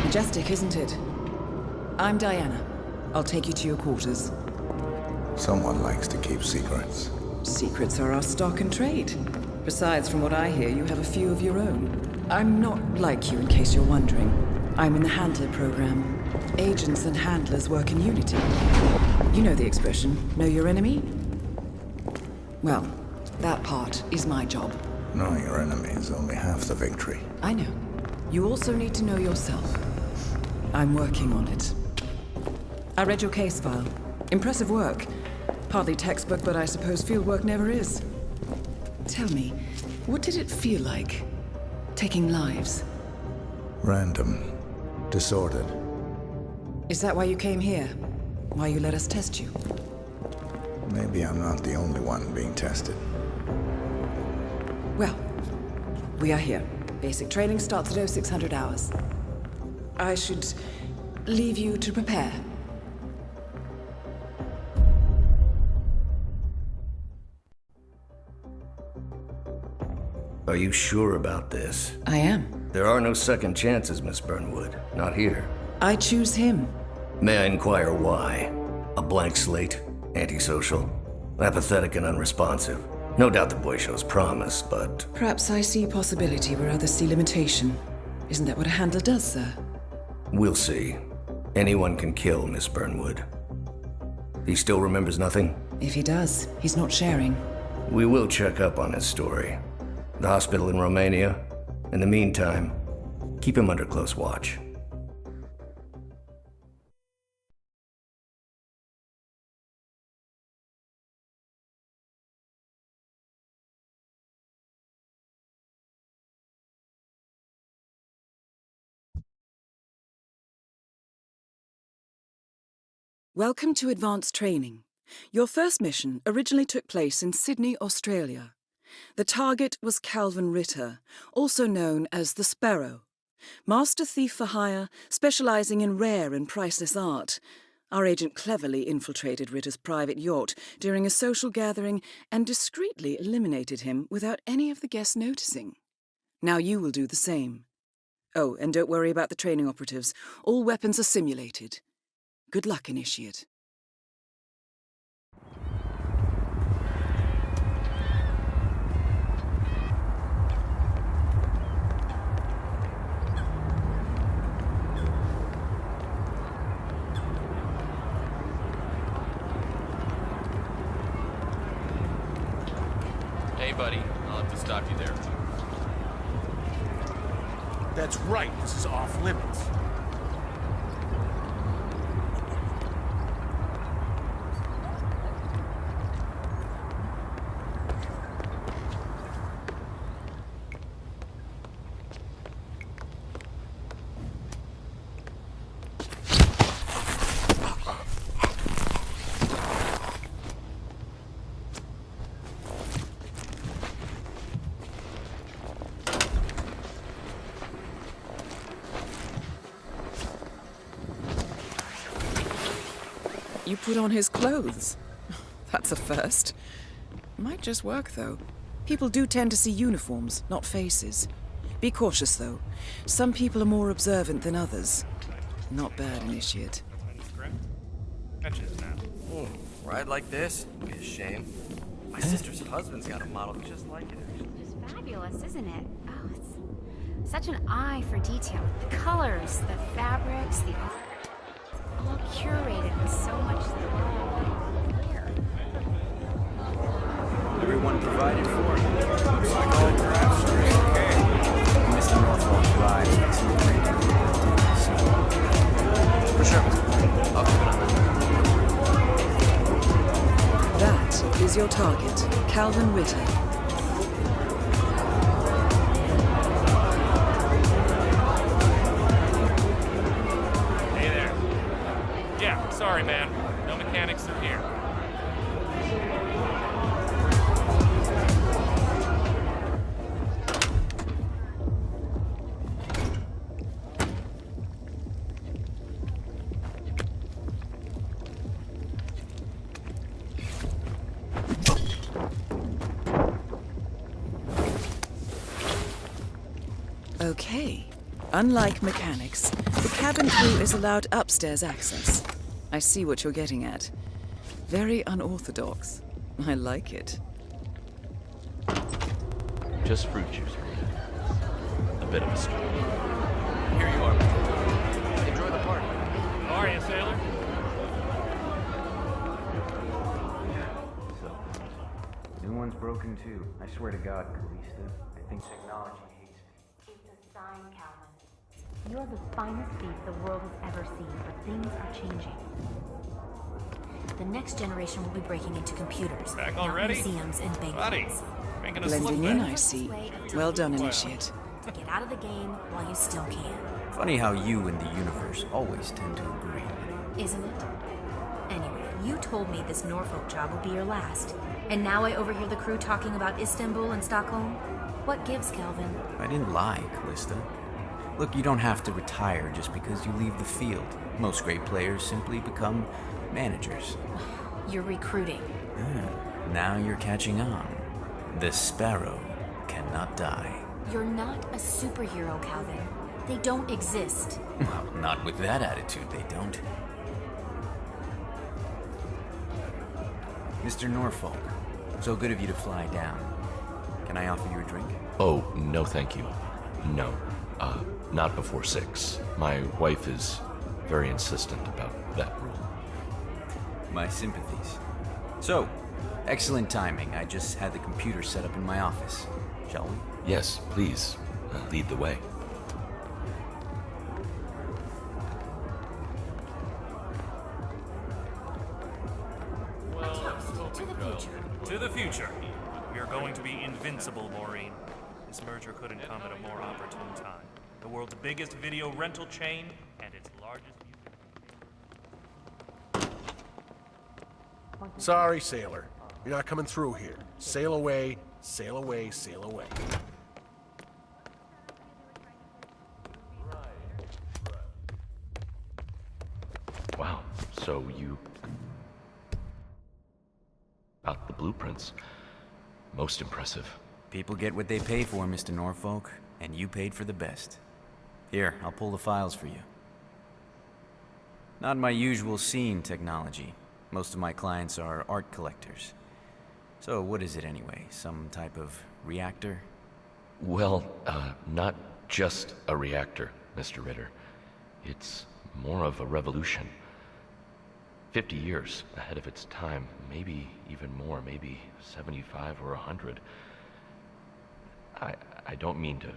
Majestic, isn't it? I'm Diana. I'll take you to your quarters. Someone likes to keep secrets. Secrets are our stock and trade. Besides, from what I hear, you have a few of your own. I'm not like you, in case you're wondering. I'm in the Handler program. Agents and handlers work in unity. You know the expression, know your enemy? Well, that part is my job. Knowing your enemy is only half the victory. I know. You also need to know yourself. I'm working on it. I read your case file. Impressive work. Hardly textbook, but I suppose field work never is. Tell me, what did it feel like, taking lives? Random. Disordered. Is that why you came here? Why you let us test you? Maybe I'm not the only one being tested. Well, we are here. Basic training starts at 0600 hours. I should leave you to prepare. Are you sure about this? I am. There are no second chances, Miss Burnwood. Not here. I choose him. May I inquire why? A blank slate? Antisocial? Apathetic and unresponsive? No doubt the boy shows promise, but... Perhaps I see possibility where others see limitation. Isn't that what a handler does, sir? We'll see. Anyone can kill Miss Burnwood. He still remembers nothing? If he does, he's not sharing. We will check up on his story. The hospital in Romania. In the meantime, keep him under close watch. Welcome to Advanced Training. Your first mission originally took place in Sydney, Australia. The target was Calvin Ritter, also known as the Sparrow. Master thief for hire, specializing in rare and priceless art. Our agent cleverly infiltrated Ritter's private yacht during a social gathering and discreetly eliminated him without any of the guests noticing. Now you will do the same. Oh, and don't worry about the training operatives. All weapons are simulated. Good luck, Initiate. Hey, buddy. I'll have to stop you there. That's right. This is off limits. You put on his clothes. That's a first. Might just work, though. People do tend to see uniforms, not faces. Be cautious, though. Some people are more observant than others. Not bad, Initiate. Ride like this? It'd be a shame. My sister's husband's got a model just like it. It's fabulous, isn't it? Oh, it's such an eye for detail. The colors, the fabrics, the art. All curated with so much thought. Everyone provided for. Looks like all crafts are okay. Mr. Norfolk drives makes me For sure. I'll keep it on that. That is your target, Calvin Ritter. Hey there. Yeah, sorry, man. No mechanics are here. Okay. Unlike mechanics, the cabin crew is allowed upstairs access. I see what you're getting at. Very unorthodox. I like it. Just fruit juice. A bit of a story. Here you are. Enjoy the party. How are you, sailor? So, new one's broken too. I swear to God, Calista, I think technology hates me. It's a sign, Calvin. You're the finest beast the world has ever seen, but things are changing. The next generation will be breaking into computers, Back not already? museums and bank Buddy, vaults. making us look Blending in, bad. I see. Well done, Initiate. Get out of the game while you still can, Funny how you and the universe always tend to agree. isn't it? Anyway, you told me this Norfolk job would be your last, and now I overhear the crew talking about Istanbul and Stockholm. What gives, Calvin? I didn't lie, Calista. Look, you don't have to retire just because you leave the field. Most great players simply become managers. You're recruiting. Now you're catching on. The sparrow cannot die. You're not a superhero, Calvin. They don't exist. Well, not with that attitude, they don't. Mr. Norfolk, so good of you to fly down. Can I offer you a drink? Oh, no thank you. No. Not before 6. My wife is very insistent about that rule. My sympathies. So, excellent timing. I just had the computer set up in my office. Shall we? Yes, please, lead the way. To the future. To the future. We are going to be invincible, Maureen. This merger couldn't come at a more opportune time. The world's biggest video rental chain and its largest... Sorry, sailor. You're not coming through here. Sail away, sail away, sail away. Wow, so you... About the blueprints. Most impressive. People get what they pay for, Mr. Norfolk, and you paid for the best. Here, I'll pull the files for you. Not my usual scene technology. Most of my clients are art collectors. So what is it anyway? Some type of reactor? Well, not just a reactor, Mr. Ritter. It's more of a revolution. 50 years ahead of its time, maybe even more, maybe 75 or 100. I don't mean to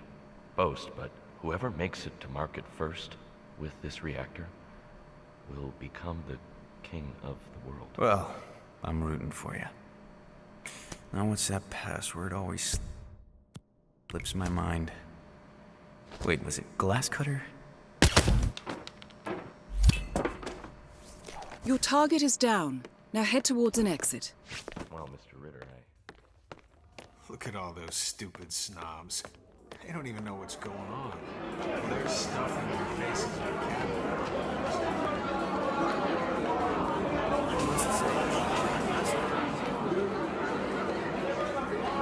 boast, but whoever makes it to market first with this reactor will become the king of the world. Well, I'm rooting for you. Now what's that password? Always slips my mind. Wait, was it glass cutter? Your target is down. Now head towards an exit. Well, Mr. Ritter, Look at all those stupid snobs. They don't even know what's going on. They're stuffing their faces with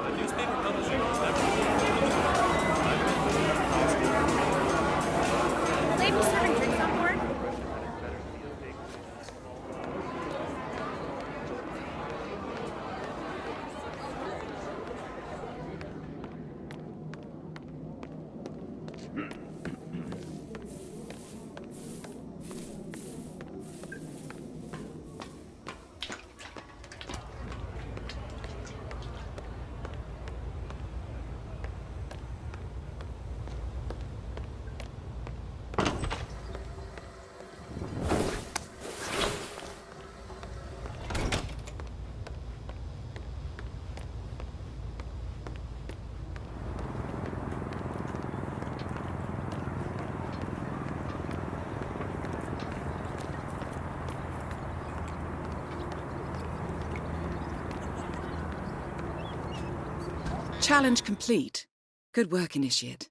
The newspaper publishing was never... Will they be serving drinks on board? Challenge complete. Good work, Initiate.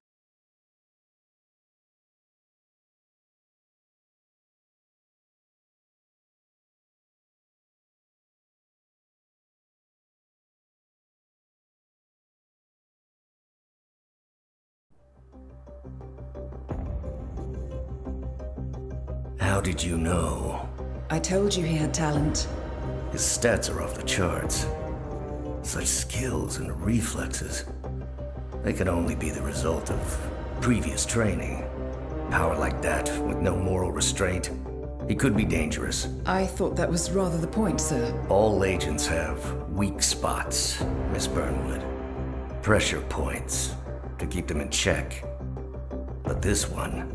How did you know? I told you he had talent. His stats are off the charts. Such skills and reflexes. They can only be the result of previous training. Power like that, with no moral restraint, he could be dangerous. I thought that was rather the point, sir. All agents have weak spots, Miss Burnwood. Pressure points to keep them in check. But this one...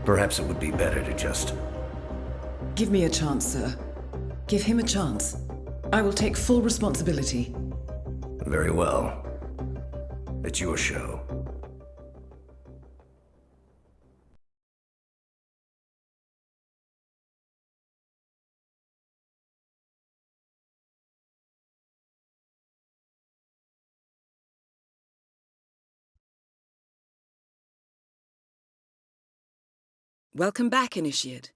Perhaps it would be better to just... Give me a chance, sir. Give him a chance. I will take full responsibility. Very well. It's your show. Welcome back, Initiate.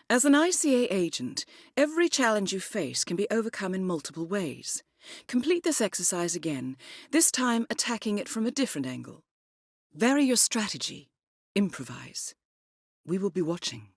As an ICA agent, every challenge you face can be overcome in multiple ways. Complete this exercise again, this time attacking it from a different angle. Vary your strategy. Improvise. We will be watching.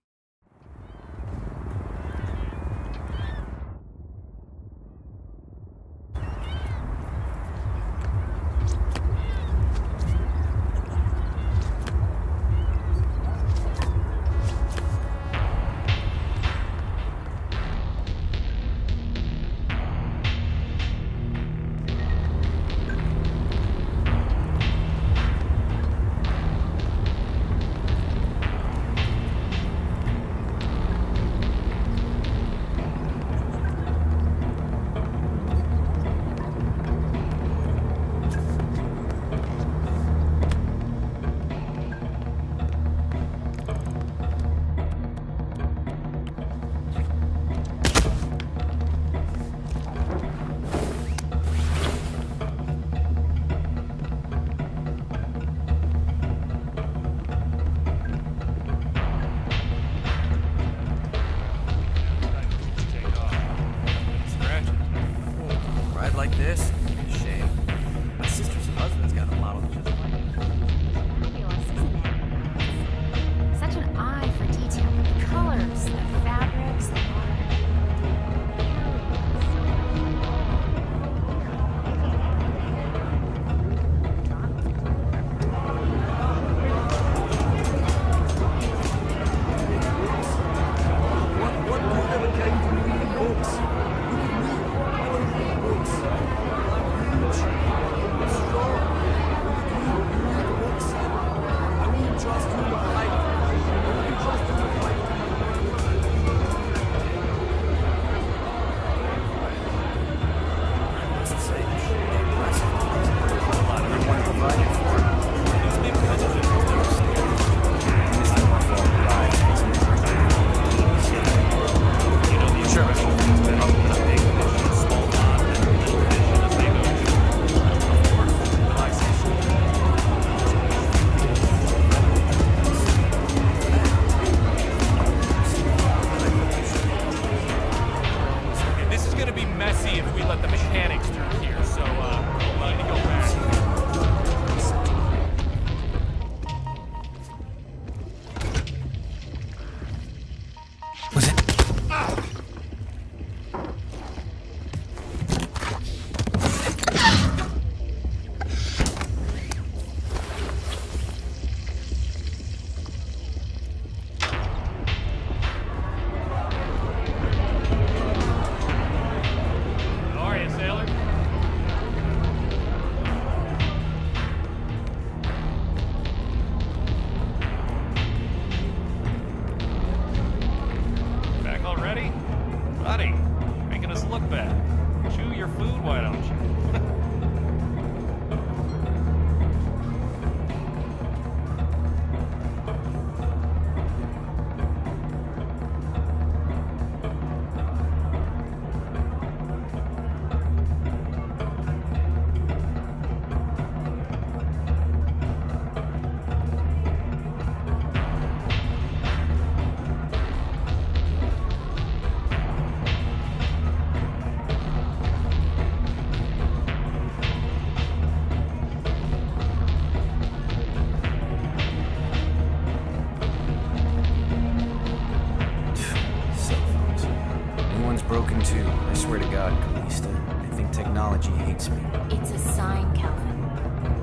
too. I swear to God, Callista. I think technology hates me. It's a sign, Calvin.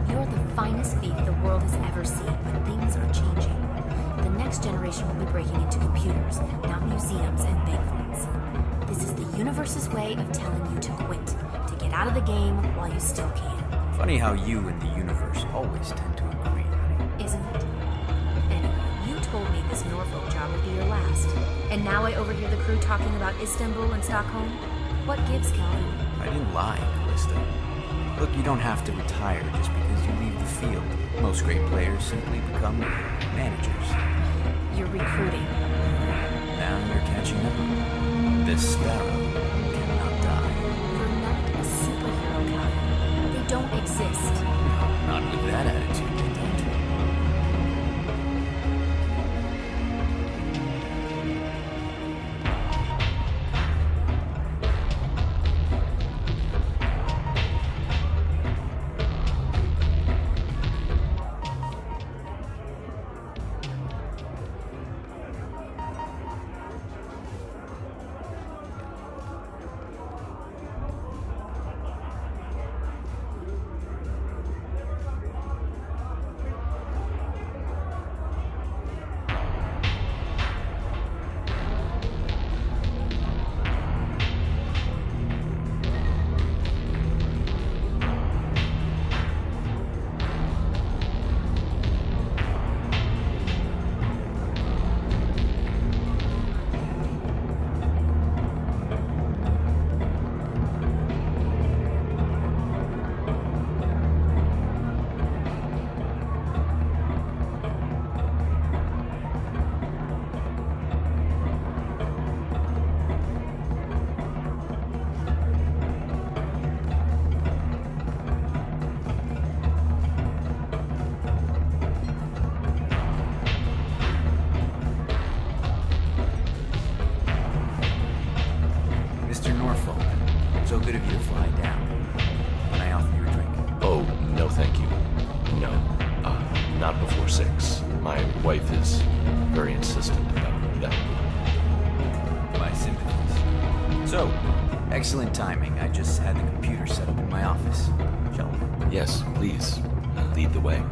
You're the finest thief the world has ever seen, but things are changing. The next generation will be breaking into computers, not museums and bank vaults. This is the universe's way of telling you to quit, to get out of the game while you still can. Funny how you and the universe always tend to agree, honey. Isn't it? Anyway, you told me this Norfolk job would be your last. And now I overhear the crew talking about Istanbul and Stockholm? What gives, Calvin? I didn't lie, Callista. Look, you don't have to retire just because you leave the field. Most great players simply become managers. You're recruiting. Now you're catching up. This sparrow cannot die. You're not a superhero, Calvin. They don't exist. Not with that attitude, they don't. Mr. Norfolk, so good of you to fly down. Can I offer you a drink? Oh, no thank you. No. Not before 6. My wife is very insistent about that. My sympathies. So, excellent timing. I just had the computer set up in my office. Shall we? Yes, please. Lead the way.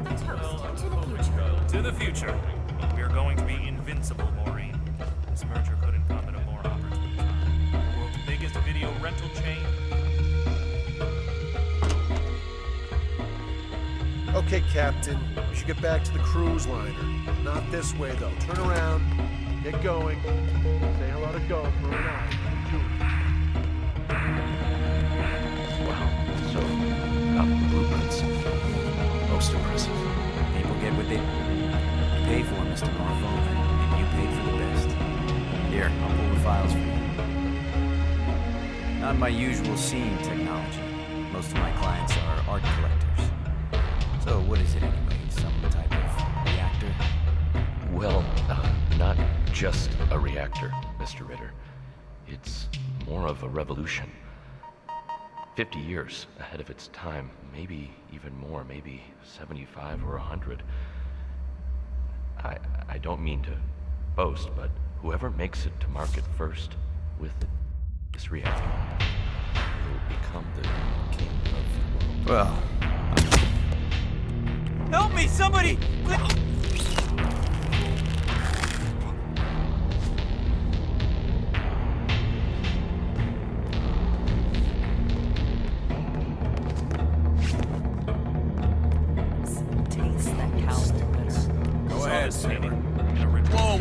A toast to the future. To the future. We are going to be invincible, Maureen. This merger couldn't come at a more opportune time. The world's biggest video rental chain. Okay, Captain. We should get back to the cruise liner. Not this way, though. Turn around. Get going. Say hello to Go for a ride. Wow. So, the blueprints. Most impressive. People get what they pay for, Mr. Norfolk, and you paid for the best. Here, I'll pull the files for you. Not my usual scene technology. Most of my clients are art collectors. So what is it anyway? Some type of reactor? Well, not just a reactor, Mr. Ritter. It's more of a revolution. 50 years ahead of its time, maybe even more, maybe 75 or 100. I don't mean to boast, but whoever makes it to market first with this reactor will become the king of the world. Well, help me, somebody! Go ahead, Stevie. Whoa,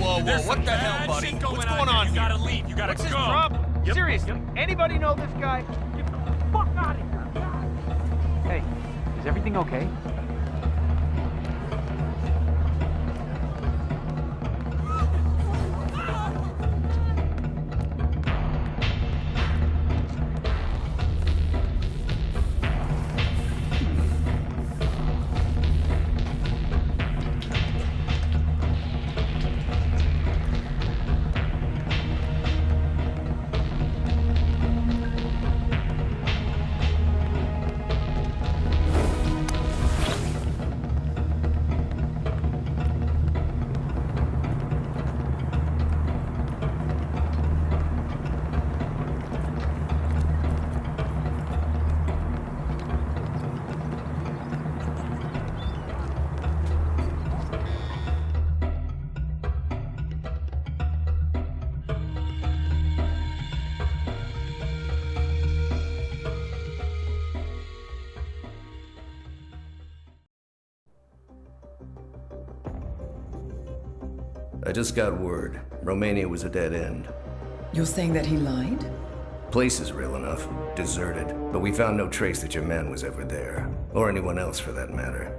what the hell, buddy? What's going on here? You gotta leave. You gotta go. Seriously, anybody know this guy? Get the fuck out of here! Hey, is everything okay? I just got word. Romania was a dead end. You're saying that he lied? Place is real enough. Deserted. But we found no trace that your man was ever there. Or anyone else for that matter.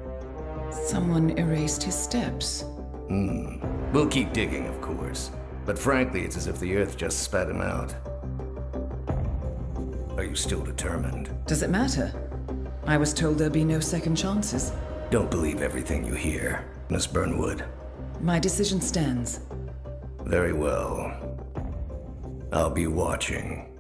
Someone erased his steps. We'll keep digging, of course. But frankly, it's as if the Earth just spat him out. Are you still determined? Does it matter? I was told there'd be no second chances. Don't believe everything you hear, Miss Burnwood. My decision stands. Very well. I'll be watching.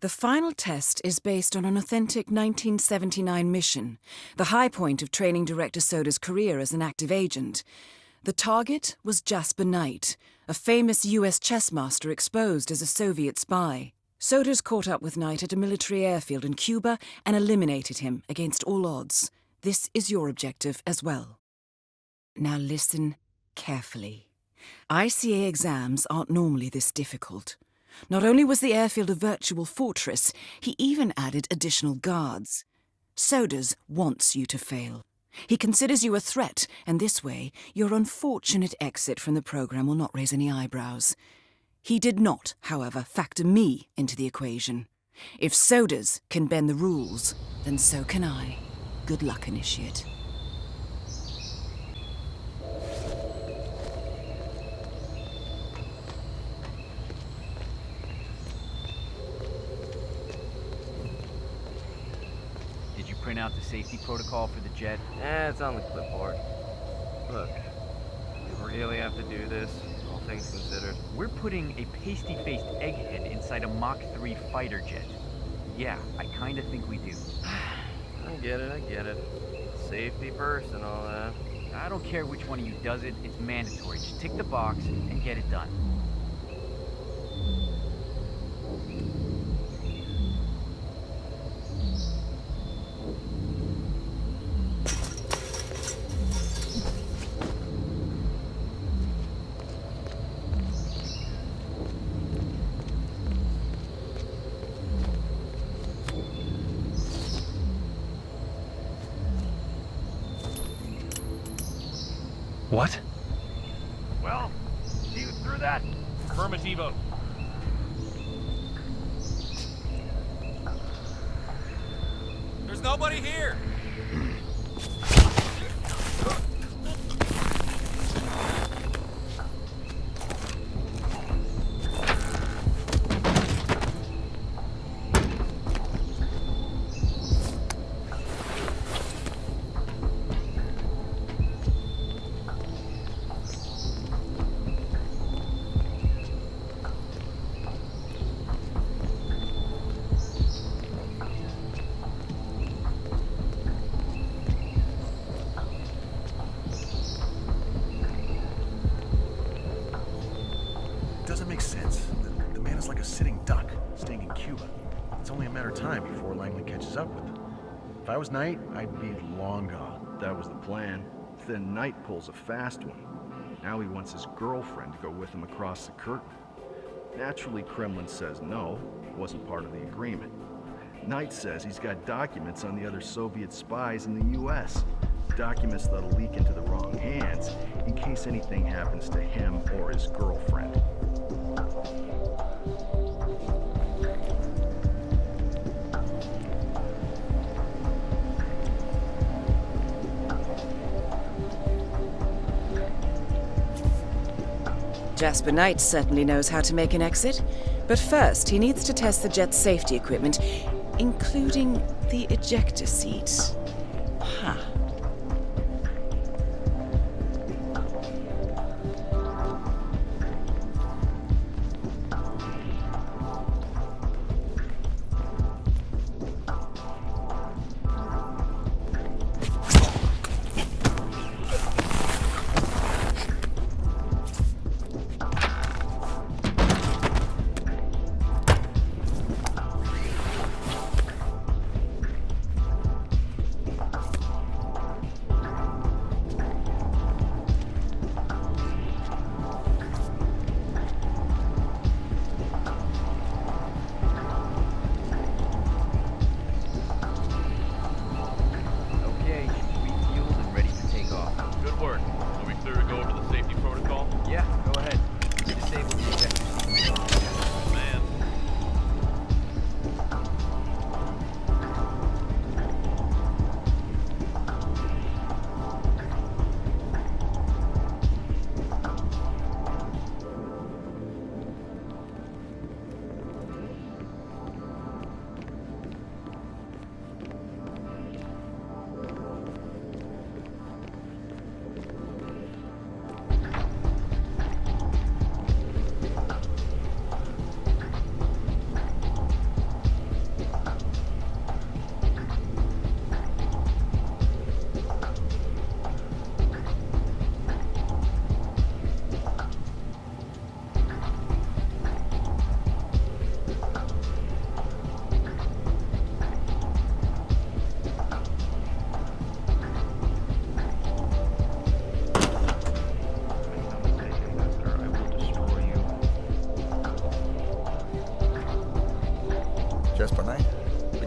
The final test is based on an authentic 1979 mission, the high point of training director Soda's career as an active agent. The target was Jasper Knight, a famous US chess master exposed as a Soviet spy. Soda's caught up with Knight at a military airfield in Cuba and eliminated him against all odds. This is your objective as well. Now listen carefully. ICA exams aren't normally this difficult. Not only was the airfield a virtual fortress, he even added additional guards. Sodas wants you to fail. He considers you a threat, and this way, your unfortunate exit from the program will not raise any eyebrows. He did not, however, factor me into the equation. If Sodas can bend the rules, then so can I. Good luck, Initiate. Print out the safety protocol for the jet? It's on the clipboard. Look, we really have to do this, all things considered. We're putting a pasty-faced egghead inside a Mach 3 fighter jet. Yeah, I kinda think we do. I get it. Safety first and all that. I don't care which one of you does it, it's mandatory. Just tick the box and get it done. What? Well, see you through that? Affirmativo. There's nobody here! Doesn't make sense. The man is like a sitting duck, staying in Cuba. It's only a matter of time before Langley catches up with him. If I was Knight, I'd be long gone. That was the plan. Then Knight pulls a fast one. Now he wants his girlfriend to go with him across the curtain. Naturally, Kremlin says no. It wasn't part of the agreement. Knight says he's got documents on the other Soviet spies in the US. Documents that'll leak into the wrong hands in case anything happens to him or his girlfriend. Jasper Knight certainly knows how to make an exit, but first he needs to test the jet's safety equipment, including the ejector seat. Huh.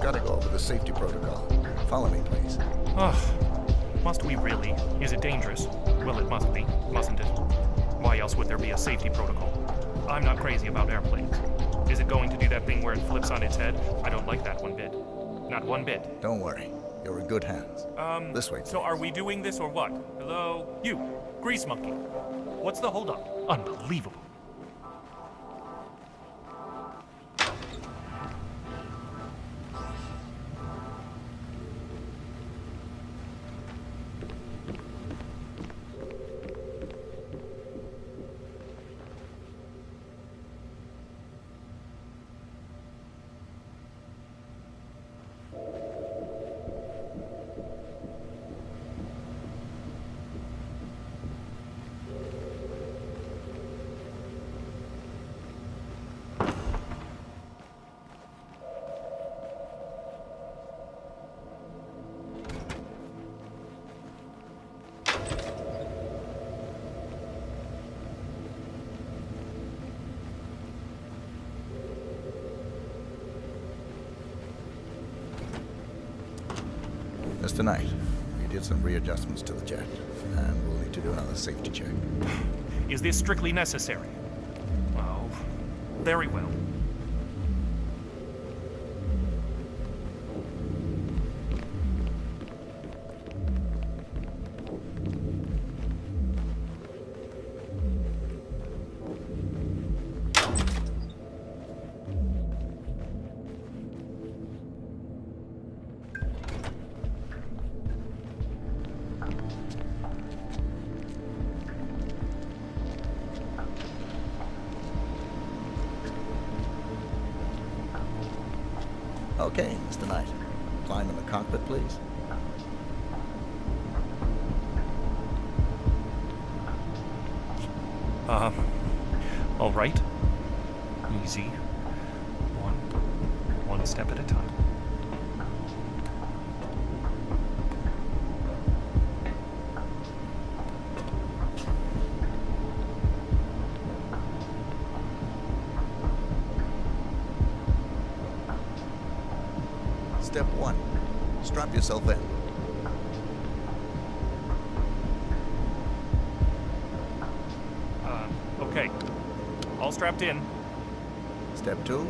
gotta go over the safety protocol. Follow me, please. Ugh. Must we really? Is it dangerous? Well, it must be, mustn't it? Why else would there be a safety protocol? I'm not crazy about airplanes. Is it going to do that thing where it flips on its head? I don't like that one bit. Not one bit. Don't worry. You're in good hands. This way, please. So are we doing this or what? Hello? You, Grease Monkey. What's the holdup? Unbelievable. Mr. Knight, we did some readjustments to the jet, and we'll need to do another safety check. Is this strictly necessary? Oh, very well. Okay, Mr. Knight. Climb in the cockpit, please. All right. Easy. One step at a time. Step 1. Strap yourself in. Okay. All strapped in. Step 2.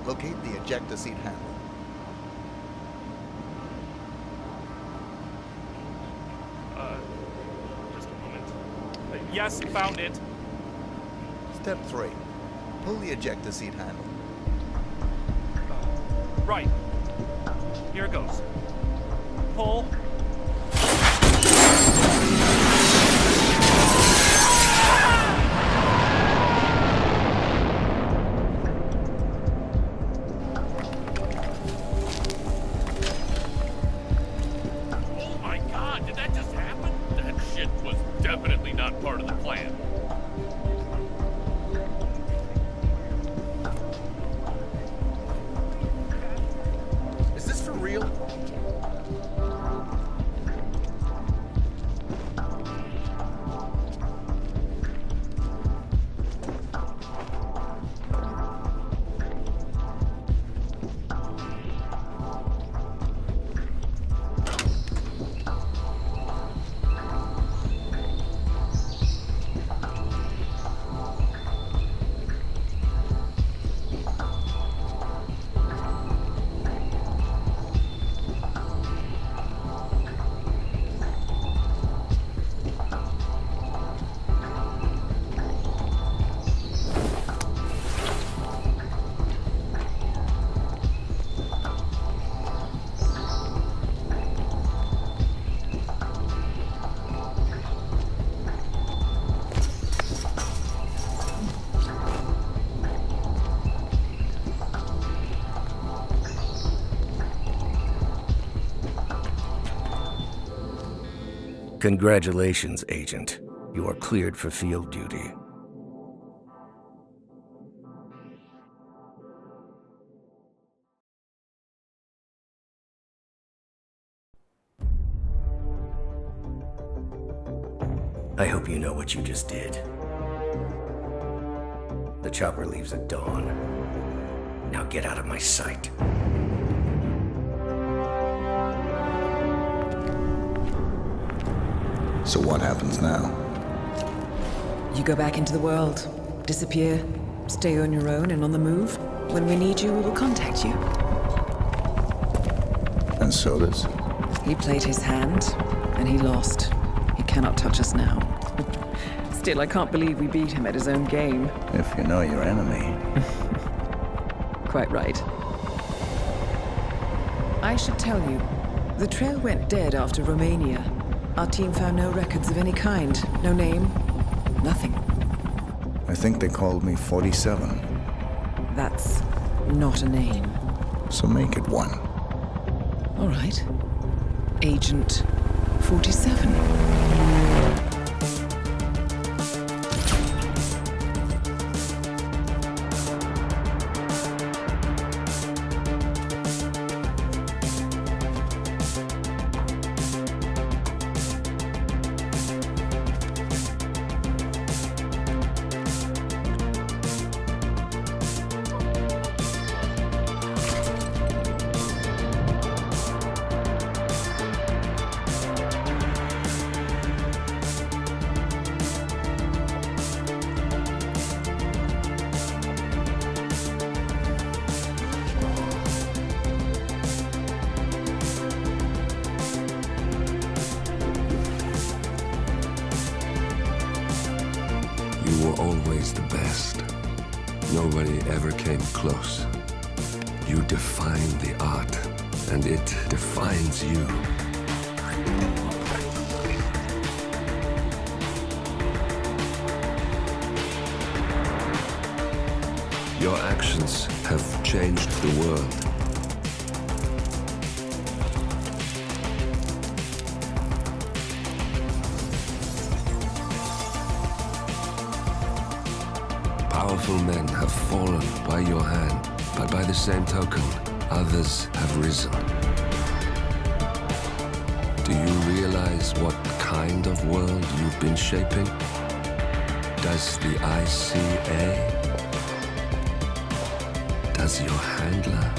Locate the ejector seat handle. Just a moment. Yes, found it. Step 3. Pull the ejector seat handle. Right. Here goes. Pull. Oh my God, did that just happen? That shit was definitely not part of the plan. Is this for real? Congratulations, Agent. You are cleared for field duty. I hope you know what you just did. The chopper leaves at dawn. Now get out of my sight. So what happens now? You go back into the world, disappear, stay on your own and on the move. When we need you, we will contact you. And so does? He played his hand, and he lost. He cannot touch us now. Still, I can't believe we beat him at his own game. If you know your enemy. Quite right. I should tell you, the trail went dead after Romania. Our team found no records of any kind. No name, nothing. I think they called me 47. That's not a name. So make it one. All right. Agent 47. You were always the best. Nobody ever came close. You define the art, and it defines you. Your actions have changed the world. Powerful men have fallen by your hand, but by the same token, others have risen. Do you realize what kind of world you've been shaping? Does the ICA? Does your handler?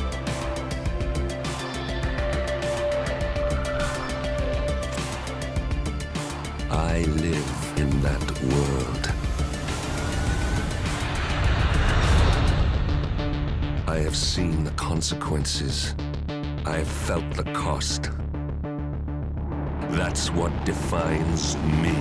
I live in that world. I have seen the consequences. I have felt the cost. That's what defines me.